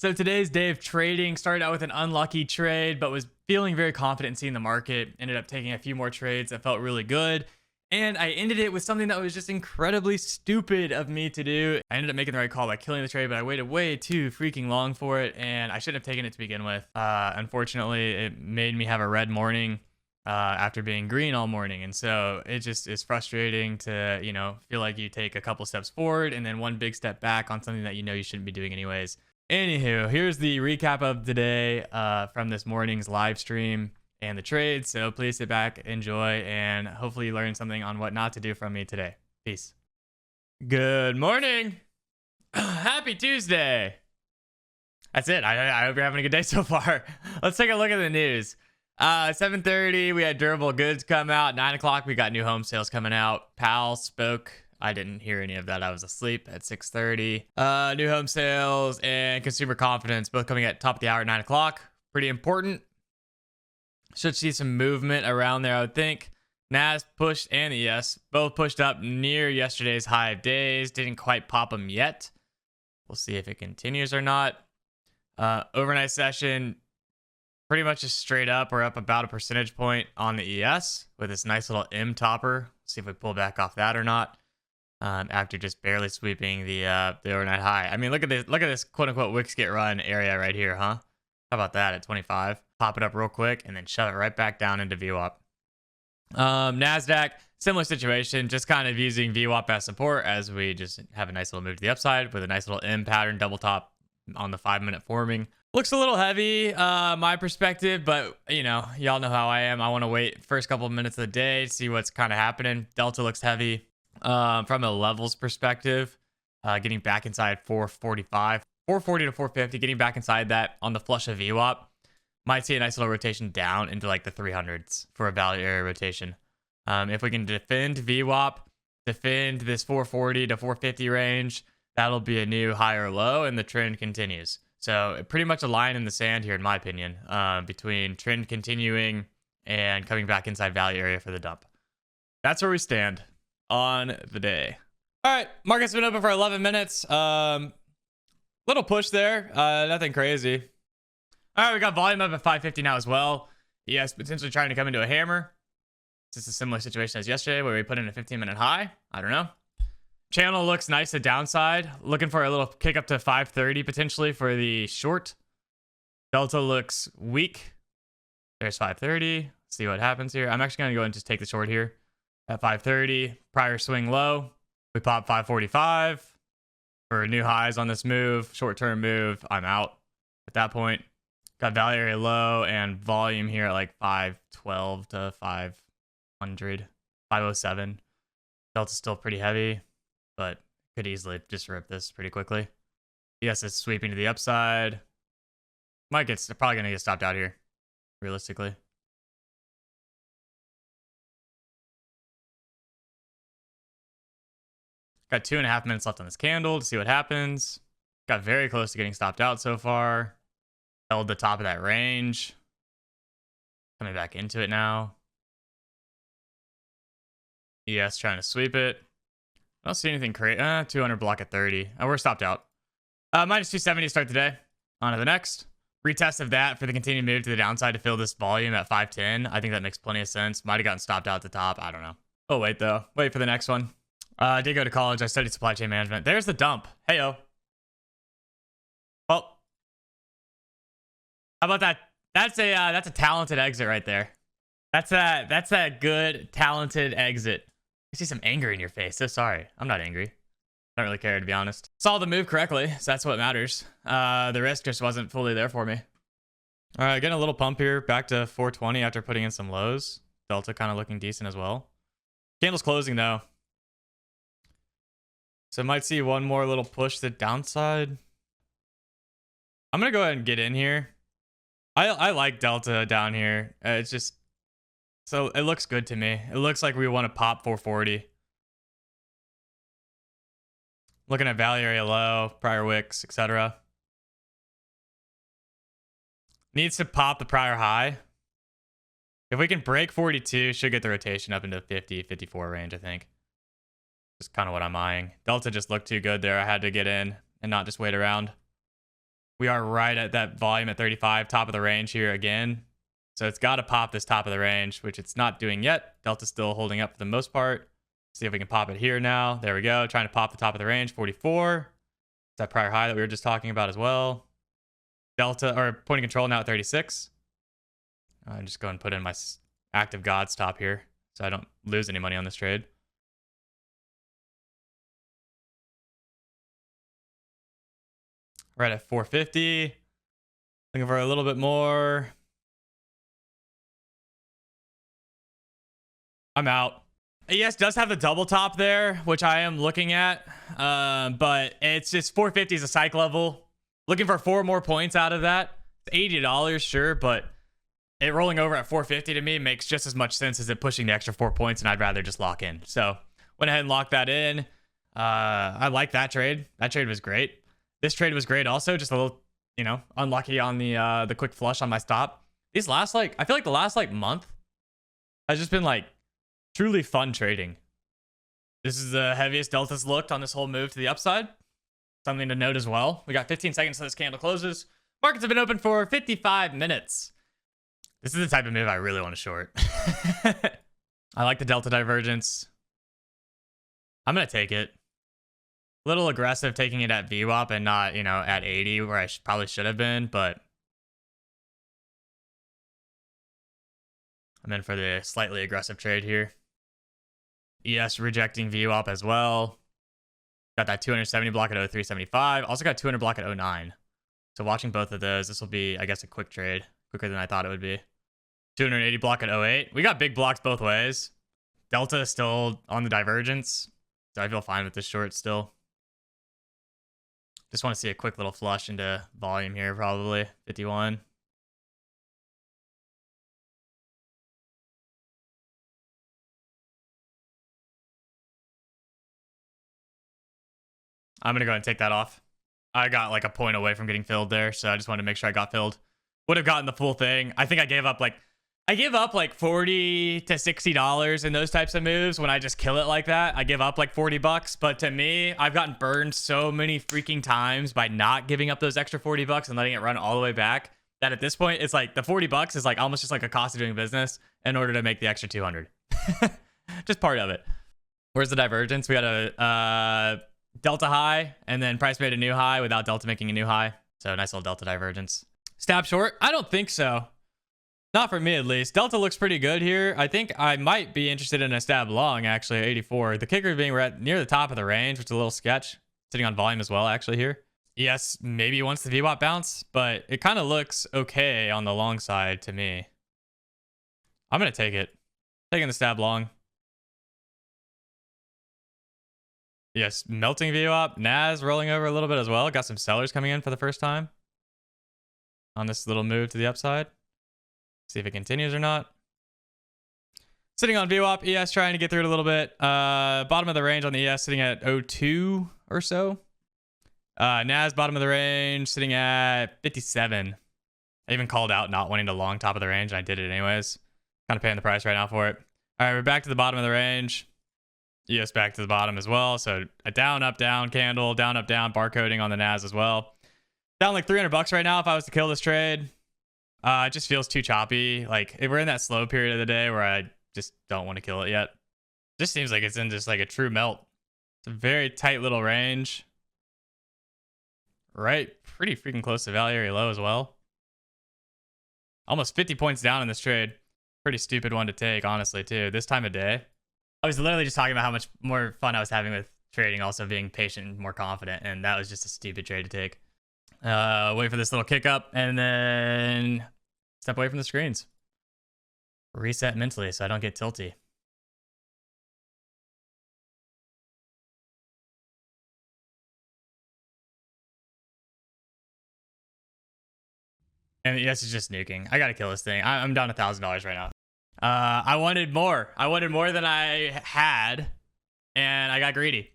So today's day of trading started out with an unlucky trade, but was feeling very confident in seeing the market. Ended up taking a few more trades that felt really good. And I ended it with something that was just incredibly stupid of me to do. I ended up making the right call by killing the trade, but I waited way too freaking long for it, and I shouldn't have taken it to begin with. Unfortunately, it made me have a red morning after being green all morning. And so it just is frustrating to, feel like you take a couple steps forward and then one big step back on something that you shouldn't be doing anyways. Anywho, here's the recap of the day from this morning's live stream and the trades. So please sit back, enjoy, and hopefully you learn something on what not to do from me today. Peace. Good morning. Happy Tuesday. That's it. I hope you're having a good day so far. Let's take a look at the news. 7:30, we had durable goods come out. 9 o'clock, we got new home sales coming out. Powell spoke. I didn't hear any of that. I was asleep at 6:30. New home sales and consumer confidence both coming at top of the hour at 9 o'clock. Pretty important. Should see some movement around there, I would think. Nas pushed and the ES both pushed up near yesterday's high of days. Didn't quite pop them yet. We'll see if it continues or not. Overnight session, pretty much just straight up. We're up about a percentage point on the ES with this nice little M topper. See if we pull back off that or not. After just barely sweeping the overnight high. I mean, look at this quote unquote wicks get run area right here, huh? How about that at 25? Pop it up real quick and then shove it right back down into VWAP. Nasdaq, similar situation, just kind of using VWAP as support as we just have a nice little move to the upside with a nice little M pattern double top on the 5-minute forming. Looks a little heavy, my perspective, but y'all know how I am. I want to wait first couple of minutes of the day, see what's kind of happening. Delta looks heavy. From a levels perspective, getting back inside 445, 440 to 450, getting back inside that on the flush of VWAP. Might see a nice little rotation down into like the 300s for a value area rotation. If we can defend VWAP, defend this 440 to 450 range, that'll be a new higher low and the trend continues. So pretty much a line in the sand here, in my opinion, between trend continuing and coming back inside value area for the dump. That's where we stand on the day. All right, market's been open for 11 minutes. Little push there, nothing crazy. All right, we got volume up at 550 now as well. Yes, potentially trying to come into a hammer. It's just a similar situation as yesterday where we put in a 15-minute high. I don't know. Channel looks nice to downside. Looking for a little kick up to 530 potentially for the short. Delta looks weak. There's 530. See what happens here. I'm actually going to go and just take the short here at 530. Prior swing low. We pop 545 for new highs on this move. Short-term move. I'm out at that point. Got value area low and volume here at like 512 to 500, 507. Delta's still pretty heavy, but could easily just rip this pretty quickly. Yes, it's sweeping to the upside. Probably gonna get stopped out here, realistically. Got 2.5 minutes left on this candle to see what happens. Got very close to getting stopped out so far. Held the top of that range. Coming back into it now. ES trying to sweep it. I don't see anything crazy. 200 block at 30. We're stopped out. Minus 270 to start the day. On to the next. Retest of that for the continued move to the downside to fill this volume at 510. I think that makes plenty of sense. Might have gotten stopped out at the top. I don't know. Oh, wait, though. Wait for the next one. I did go to college. I studied supply chain management. There's the dump. Heyo. Well, how about that? That's a talented exit right there. That's a good talented exit. I see some anger in your face. So sorry. I'm not angry. I don't really care, to be honest. Saw the move correctly, so that's what matters. The risk just wasn't fully there for me. All right, getting a little pump here. Back to 420 after putting in some lows. Delta kind of looking decent as well. Candle's closing though. So might see one more little push to the downside. I'm going to go ahead and get in here. I like Delta down here. It's just, so it looks good to me. It looks like we want to pop 440. Looking at value area low, prior wicks, etc. Needs to pop the prior high. If we can break 42, should get the rotation up into 50, 54 range, I think. Just kind of what I'm eyeing. Delta just looked too good there. I had to get in and not just wait around. We are right at that volume at 35, top of the range here again. So it's got to pop this top of the range, which it's not doing yet. Delta's still holding up for the most part. See if we can pop it here now. There we go. Trying to pop the top of the range, 44. It's that prior high that we were just talking about as well. Delta, or point of control now at 36. I'm just going to put in my active God stop here so I don't lose any money on this trade. Right at 450. Looking for a little bit more. I'm out. ES does have the double top there, which I am looking at. But it's just 450 is a psych level. Looking for 4 more points out of that. It's $80, sure, but it rolling over at 450 to me makes just as much sense as it pushing the extra 4 points, and I'd rather just lock in. So went ahead and locked that in. I like that trade. That trade was great. This trade was great also, just a little, you know, unlucky on the quick flush on my stop. These last, like, I feel like the last, like, month has just been, like, truly fun trading. This is the heaviest Delta's looked on this whole move to the upside. Something to note as well. We got 15 seconds till this candle closes. Markets have been open for 55 minutes. This is the type of move I really want to short. I like the Delta divergence. I'm going to take it. A little aggressive taking it at VWAP and not, you know, at 80 where I probably should have been, but I'm in for the slightly aggressive trade here. ES rejecting VWAP as well. Got that 270 block at 0375. Also got 200 block at 09. So watching both of those, this will be, I guess, a quick trade. Quicker than I thought it would be. 280 block at 08. We got big blocks both ways. Delta is still on the divergence. So I feel fine with this short still. Just want to see a quick little flush into volume here, probably. 51. I'm going to go ahead and take that off. I got like a point away from getting filled there, so I just wanted to make sure I got filled. Would have gotten the full thing. I think I gave up like $40 to $60 in those types of moves when I just kill it like that. I give up like $40, but to me, I've gotten burned so many freaking times by not giving up those extra $40 and letting it run all the way back that at this point, it's like the $40 is like almost just like a cost of doing business in order to make the extra 200. Just part of it. Where's the divergence? We got a Delta high, and then price made a new high without Delta making a new high. So nice little Delta divergence. Stab short? I don't think so. Not for me, at least. Delta looks pretty good here. I think I might be interested in a stab long, actually, at 84. The kicker being we're at near the top of the range, which is a little sketch. Sitting on volume as well, actually, here. Yes, maybe once the VWAP bounce, but it kind of looks okay on the long side to me. I'm going to take it. Taking the stab long. Yes, melting VWAP. Nas rolling over a little bit as well. Got some sellers coming in for the first time on this little move to the upside. See if it continues or not. Sitting on VWAP. ES trying to get through it a little bit. Bottom of the range on the ES sitting at 02 or so. Nas bottom of the range sitting at 57. I even called out not wanting to long top of the range, and I did it anyways. Kind of paying the price right now for it. All right, we're back to the bottom of the range. ES back to the bottom as well. So a down, up, down candle, down, up, down, barcoding on the Nas as well. Down like $300 right now if I was to kill this trade. It just feels too choppy. Like if we're in that slow period of the day where I just don't want to kill it yet. Just seems like it's in just like a true melt. It's a very tight little range. Right, pretty freaking close to value area low as well. Almost 50 points down in this trade. Pretty stupid one to take, honestly, too. This time of day. I was literally just talking about how much more fun I was having with trading, also being patient and more confident, and that was just a stupid trade to take. Wait for this little kick up, and then step away from the screens. Reset mentally so I don't get tilty. And yes, it's just nuking. I gotta kill this thing. I'm down $1,000 right now. I wanted more. I wanted more than I had, and I got greedy.